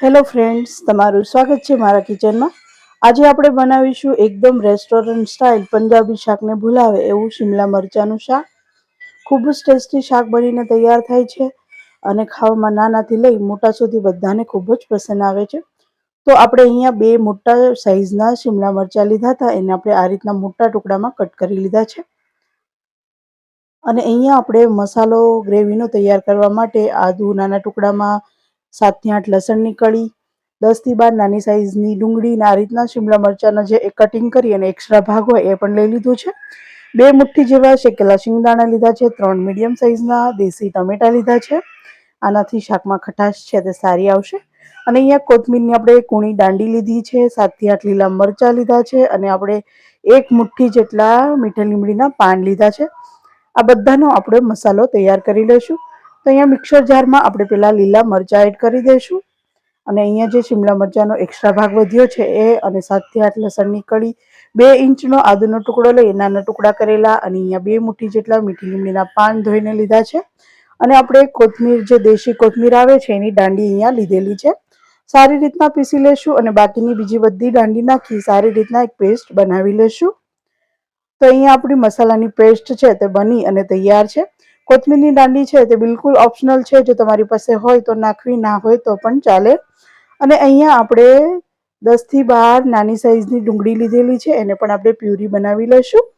Hello friends, તમારું સ્વાગત છે મારા કિચનમાં. આજે આપણે બનાવીશું એકદમ રેસ્ટોરન્ટ સ્ટાઇલ પંજાબી શાકને ભૂલાવે એવું શિમલા મરચાંનું શાક. ખૂબ જ ટેસ્ટી શાક બનીને તૈયાર થાય છે અને ખાવામાં નાનાથી લઈ મોટા સુધી બધાને ખૂબ જ પસંદ આવે છે. તો આપણે અહીંયા બે મોટા સાઈઝના શિમલા મરચાં લીધા હતા, એને આપણે આ રીતના મોટા ટુકડામાં કટ કરી લીધા છે. અને અહીંયા આપણે મસાલો ગ્રેવીનો તૈયાર કરવા માટે આદુ નાના ટુકડામાં, 7 થી 8 લસણની કળી, 10 થી 12 નાની સાઈઝની ડુંગળી, આ રીતના શિમલા મરચાંના જે કટિંગ કરી અને એક્સ્ટ્રા ભાગ હોય એ પણ લઈ લીધું છે. 2 મુઠ્ઠી જેવા શેકેલા શિંગદાણા લીધા છે. 3 મીડિયમ સાઈઝના દેશી ટમેટા લીધા છે. આનાથી શાકમાં ખટાશ છે તે સારી આવશે. અને અહીંયા કોથમીરની આપણે કૂણી દાંડી લીધી છે. 7 થી 8 લીલા મરચાં લીધા છે અને આપણે 1 મુઠ્ઠી જેટલા મીઠા લીમડીના પાન લીધા છે. આ બધાનો આપણે મસાલો તૈયાર કરી લઈશું. તો અહીંયા મિક્સર જારમાં આપણે પેલા લીલા મરચાં એડ કરી દઈશું. અને અહીંયા જે શિમલા મરચાંનો એક્સ્ટ્રા ભાગ વધ્યો છે એ, અને 7 થી 8 લસણની કળી, 2 ઇંચનો આદુનો ટુકડો લઈ નાના ટુકડા કરેલા, અને અહીંયા 2 મુઠ્ઠી જેટલા મીઠી લીમડીના પાન ધોઈને લીધા છે. અને આપણે કોથમીર, જે દેશી કોથમીર આવે છે એની દાંડી અહીંયા લીધેલી છે. સારી રીતના પીસી લેશું અને બાકીની બીજી બધી દાંડી નાખી સારી રીતના એક પેસ્ટ બનાવી લેશું. તો અહીંયા આપણી મસાલાની પેસ્ટ છે તે બની અને તૈયાર છે. કોથમીરની દાંડી છે તે બિલકુલ ઓપ્શનલ છે, જો તમારી પાસે હોય તો નાખવી, ના હોય તો પણ ચાલે. અને અહીંયા આપણે 10 થી 12 નાની સાઈઝની ડુંગળી લીધેલી છે, એને પણ આપણે પ્યુરી બનાવી લઈશું.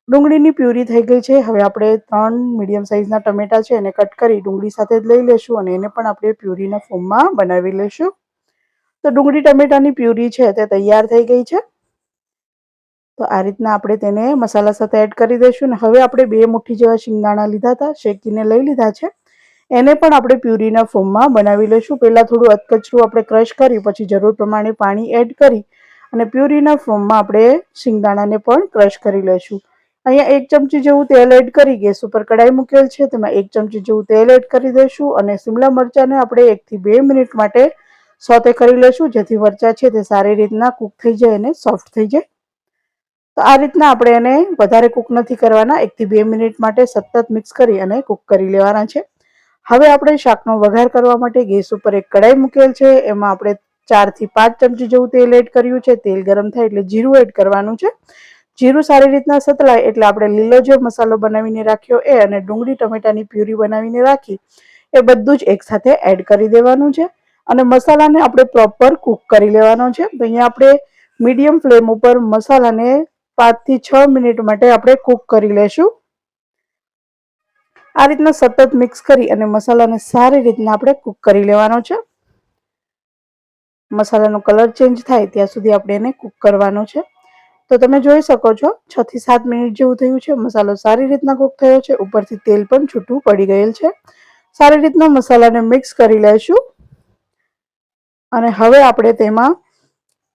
ડુંગળીની પ્યુરી થઈ ગઈ છે. હવે આપણે 3 મીડિયમ સાઈઝના ટમેટા છે એને કટ કરી ડુંગળી સાથે જ લઈ લેશું અને એને પણ આપણે પ્યુરીના ફોર્મમાં બનાવી લઈશું. તો ડુંગળી ટમેટાની પ્યુરી છે તે તૈયાર થઈ ગઈ છે. તો આ રીતના આપણે તેને મસાલા સાથે એડ કરી દઈશું. અને હવે આપણે 2 મુઠ્ઠી જેવા શિંગદાણા લીધા હતા, શેકીને લઈ લીધા છે. એને પણ આપણે પ્યુરીના ફોર્મમાં બનાવી લઈશું. પહેલાં થોડું અધકચરું આપણે ક્રશ કરી, પછી જરૂર પ્રમાણે પાણી એડ કરી અને પ્યુરીના ફોર્મમાં આપણે શિંગદાણાને પણ ક્રશ કરી લઈશું. અહીંયા 1 ચમચી જેવું તેલ એડ કરી ગેસ ઉપર કઢાઈ મૂકેલ છે, તેમાં 1 ચમચી જેવું તેલ એડ કરી દઈશું. અને શિમલા મરચાંને આપણે 1 થી 2 મિનિટ માટે સોતે કરી લઈશું, જેથી મરચાં છે તે સારી રીતના કૂક થઈ જાય અને સોફ્ટ થઈ જાય. તો આ રીતના આપણે એને વધારે કૂક નથી કરવાના, 1 થી 2 મિનિટ માટે સતત મિક્સ કરી અને કૂક કરી લેવાના છે. હવે આપણે શાકનો વઘાર કરવા માટે ગેસ ઉપર એક કઢાઈ મૂકેલ છે, એમાં આપણે 4 થી 5 ચમચી જેવું તેલ એડ કર્યું છે. તેલ ગરમ થાય એટલે જીરું એડ કરવાનું છે. જીરું સારી રીતના સતળાય એટલે આપણે લીલો જે મસાલો બનાવીને રાખ્યો એ, અને ડુંગળી ટમેટાની પ્યુરી બનાવીને રાખી એ બધું જ એકસાથે એડ કરી દેવાનું છે. અને મસાલાને આપણે પ્રોપર કૂક કરી લેવાનો છે. તો અહીંયા આપણે મીડિયમ ફ્લેમ ઉપર મસાલાને 5 થી 6 મિનિટ માટે આપણે કૂક કરી લેશું. આ રીતના સતત મિક્સ કરી અને મસાલાને સારી રીતના આપણે કૂક કરી લેવાનો છે. મસાલાનો કલર ચેન્જ થાય ત્યાં સુધી આપણે એને કૂક કરવાનો છે. તો તમે જોઈ શકો છો 6 થી 7 મિનિટ જેવું થયું છે. મસાલો સારી રીતના કૂક થયો છે. ઉપરથી તેલ પણ છૂટું પડી ગયેલ છે. સારી રીતના મસાલાને મિક્સ કરી લઈશું. અને હવે આપણે તેમાં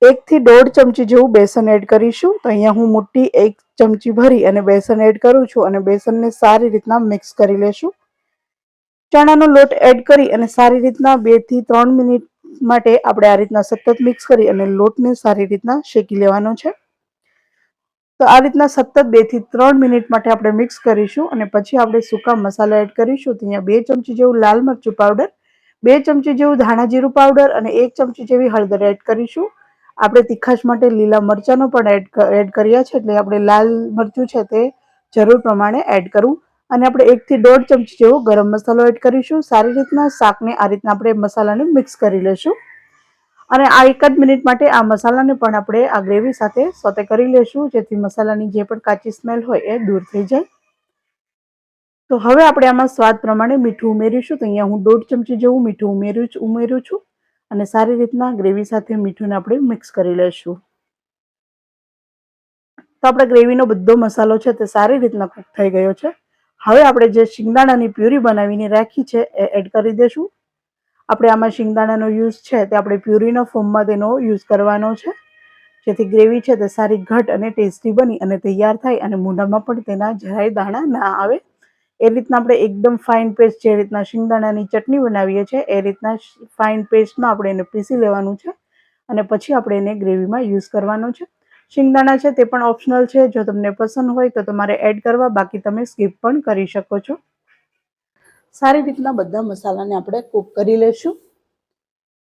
1 થી 1.5 ચમચી જેવું બેસન એડ કરીશું. તો અહીંયા હું મોટી 1 ચમચી ભરી અને બેસન એડ કરું છું, અને બેસનને સારી રીતના મિક્સ કરી લેશું. ચણાનો લોટ એડ કરી અને સારી રીતના 2 થી 3 મિનિટ માટે આપણે આ રીતના સતત મિક્સ કરી અને લોટને સારી રીતના શેકી લેવાનો છે. તો આ રીતના સતત 2 થી 3 મિનિટ માટે આપણે મિક્સ કરીશું. અને પછી આપણે સૂકા મસાલા એડ કરીશું. તો અહીંયા 2 ચમચી જેવું લાલ મરચું પાવડર, 2 ચમચી જેવું ધાણા જીરું પાવડર અને 1 ચમચી જેવી હળદર એડ કરીશું. આપણે તીખાશ માટે લીલા મરચાંનો પણ એડ કર્યા છે, એટલે આપણે લાલ મરચું છે તે જરૂર પ્રમાણે એડ કરવું. અને આપણે 1 થી 1.5 ચમચી જેવો ગરમ મસાલો એડ કરીશું. સારી રીતના શાકને આ રીતના આપણે મસાલાને મિક્સ કરી લેશું. અને આ 1 જ મિનિટ માટે આ મસાલાને પણ આપણે આ ગ્રેવી સાથે સોતે કરી લેશું, જેથી મસાલાની જે પણ કાચી સ્મેલ હોય એ દૂર થઈ જાય. તો હવે આપણે આમાં સ્વાદ પ્રમાણે મીઠું ઉમેરીશું. તો અહીંયા હું 1.5 ચમચી જેવું મીઠું ઉમેરું છું. અને સારી રીતના ગ્રેવી સાથે મીઠુંને આપણે મિક્સ કરી લઈશું. તો આપણા ગ્રેવીનો બધો મસાલો છે તે સારી રીતના કૂક થઈ ગયો છે. હવે આપણે જે શિંગદાણાની પ્યુરી બનાવીને રાખી છે એ એડ કરી દઈશું. આપણે આમાં શિંગદાણાનો યુઝ છે તે આપણે પ્યુરીના ફોર્મમાં તેનો યુઝ કરવાનો છે, જેથી ગ્રેવી છે તે સારી ઘટ અને ટેસ્ટી બની અને તૈયાર થાય અને મોઢામાં પણ તેના જરાય દાણા ના આવે. એ રીતના આપણે એકદમ ફાઇન પેસ્ટ, જે રીતના શિંગદાણાની ચટણી બનાવીએ છીએ એ રીતના ફાઇન પેસ્ટમાં આપણે એને પીસી લેવાનું છે. અને પછી આપણે એને ગ્રેવીમાં યુઝ કરવાનો છે. શિંગદાણા છે તે પણ ઓપ્શનલ છે, જો તમને પસંદ હોય તો તમારે એડ કરવા, બાકી તમે સ્કીપ પણ કરી શકો છો. સારી રીતના બધા મસાલાને આપણે કૂક કરી લેશું.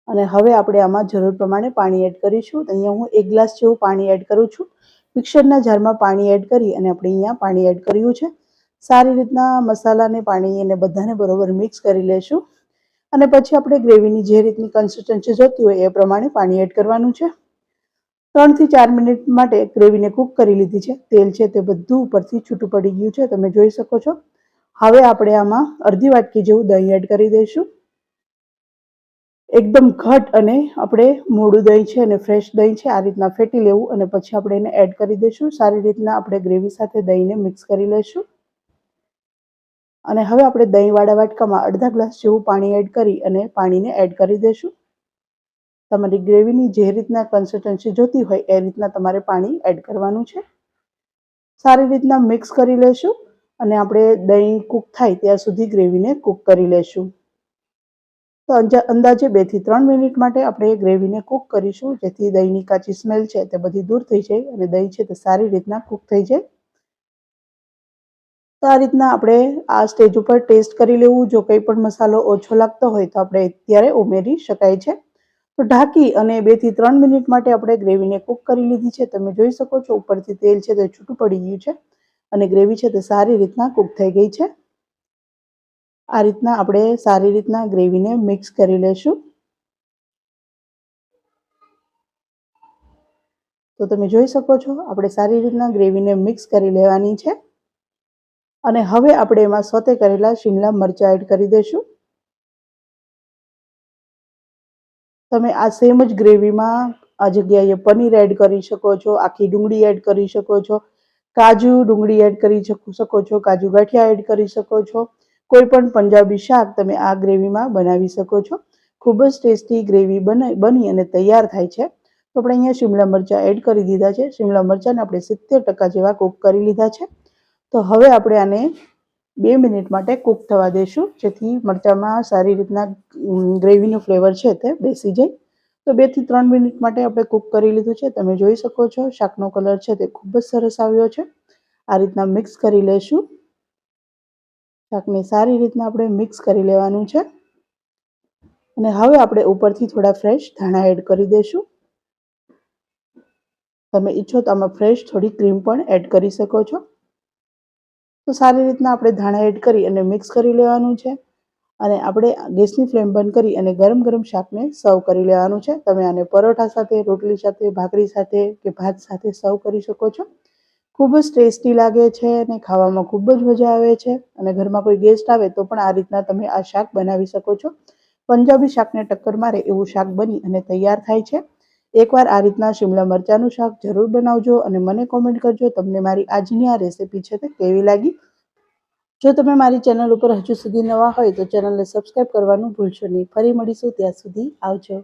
અને હવે આપણે આમાં જરૂર પ્રમાણે પાણી એડ કરીશું. તો અહીંયા હું 1 ગ્લાસ જેવું પાણી એડ કરું છું. મિક્સરના જારમાં પાણી એડ કરી અને આપણે અહીંયા પાણી એડ કર્યું છે. સારી રીતના મસાલાને પાણી અને બધાને બરોબર મિક્સ કરી લેશું. અને પછી આપણે ગ્રેવીની જે રીતની કન્સિસ્ટન્સી જોતી હોય એ પ્રમાણે પાણી એડ કરવાનું છે. 3 થી 4 મિનિટ માટે ગ્રેવીને કૂક કરી લીધી છે. તેલ છે તે બધું ઉપરથી છૂટું પડી ગયું છે, તમે જોઈ શકો છો. હવે આપણે આમાં અડધી વાટકી જેવું દહીં એડ કરી દઈશું. એકદમ ઘટ અને આપણે મોડું દહીં છે અને ફ્રેશ દહીં છે આ રીતના ફેટી લેવું અને પછી આપણે એને એડ કરી દઈશું. સારી રીતના આપણે ગ્રેવી સાથે દહીંને મિક્સ કરી લઈશું. અને હવે આપણે દહીંવાળા વાટકામાં અડધા ગ્લાસ જેવું પાણી એડ કરી અને પાણીને એડ કરી દઈશું. તમારી ગ્રેવીની જે રીતના કન્સિસ્ટન્સી જોતી હોય એ રીતના તમારે પાણી એડ કરવાનું છે. સારી રીતના મિક્સ કરી લેશું અને આપણે દહીં કૂક થાય ત્યાં સુધી ગ્રેવીને કૂક કરી લેશું. તો અંદાજે 2 થી 3 મિનિટ માટે આપણે ગ્રેવીને કૂક કરીશું, જેથી દહીંની કાચી સ્મેલ છે તે બધી દૂર થઈ જાય અને દહીં છે તે સારી રીતના કૂક થઈ જાય. તો આ રીતના આપણે આ સ્ટેજ ઉપર ટેસ્ટ કરી લેવું. જો કંઈ પણ મસાલો ઓછો લાગતો હોય તો આપણે અત્યારે ઉમેરી શકાય છે. તો ઢાંકી અને 2 થી 3 મિનિટ માટે આપણે ગ્રેવીને કૂક કરી લીધી છે. તમે જોઈ શકો છો ઉપરથી તેલ છે તે છૂટું પડી ગયું છે અને ગ્રેવી છે તે સારી રીતના કૂક થઈ ગઈ છે. આ રીતના આપણે સારી રીતના ગ્રેવીને મિક્સ કરી લેશું. તો તમે જોઈ શકો છો આપણે સારી રીતના ગ્રેવીને મિક્સ કરી લેવાની છે. અને હવે આપણે એમાં સોતે કરેલા શિમલા મરચાં એડ કરી દઈશું. તમે આ સેમ જ ગ્રેવીમાં આ જગ્યાએ પનીર એડ કરી શકો છો, આખી ડુંગળી એડ કરી શકો છો, કાજુ ડુંગળી એડ કરી શકો છો, કાજુ ગાંઠિયા એડ કરી શકો છો. કોઈ પણ પંજાબી શાક તમે આ ગ્રેવીમાં બનાવી શકો છો. ખૂબ જ ટેસ્ટી ગ્રેવી બની અને તૈયાર થાય છે. તો આપણે અહીંયા શિમલા મરચાં એડ કરી દીધા છે. શિમલા મરચાંને આપણે 70% જેવા કૂક કરી લીધા છે. તો હવે આપણે આને 2 મિનિટ માટે કૂક થવા દઈશું, જેથી મરચાંમાં સારી રીતના ગ્રેવીનું ફ્લેવર છે તે બેસી જાય. તો 2 થી 3 મિનિટ માટે આપણે કૂક કરી લીધું છે. તમે જોઈ શકો છો શાકનો કલર છે તે ખૂબ જ સરસ આવ્યો છે. આ રીતના મિક્સ કરી લેશું. શાકને સારી રીતના આપણે મિક્સ કરી લેવાનું છે. અને હવે આપણે ઉપરથી થોડા ફ્રેશ ધાણા એડ કરી દઈશું. તમે ઈચ્છો તો આમાં ફ્રેશ થોડી ક્રીમ પણ એડ કરી શકો છો. તો સારી રીતના આપણે ધાણા એડ કરી અને મિક્સ કરી લેવાનું છે. અને આપણે ગેસની ફ્લેમ બંધ કરી અને ગરમ ગરમ શાકને સર્વ કરી લેવાનું છે. તમે આને પરોઠા સાથે, રોટલી સાથે, ભાખરી સાથે કે ભાત સાથે સર્વ કરી શકો છો. ખૂબ જ ટેસ્ટી લાગે છે અને ખાવામાં ખૂબ જ મજા આવે છે. અને ઘરમાં કોઈ ગેસ્ટ આવે તો પણ આ રીતના તમે આ શાક બનાવી શકો છો. પંજાબી શાકને ટક્કર મારે એવું શાક બની અને તૈયાર થાય છે. એકવાર આ રીતના શિમલા મરચાંનું શાક જરૂર બનાવજો અને મને કોમેન્ટ કરજો તમને મારી આજની આ રેસીપી છે તે કેવી લાગી. જો તમે મારી ચેનલ ઉપર હજુ સુધી નવા હોય તો ચેનલને સબસ્ક્રાઇબ કરવાનું ભૂલશો નહીં. ફરી મળીશું, ત્યાં સુધી આવજો.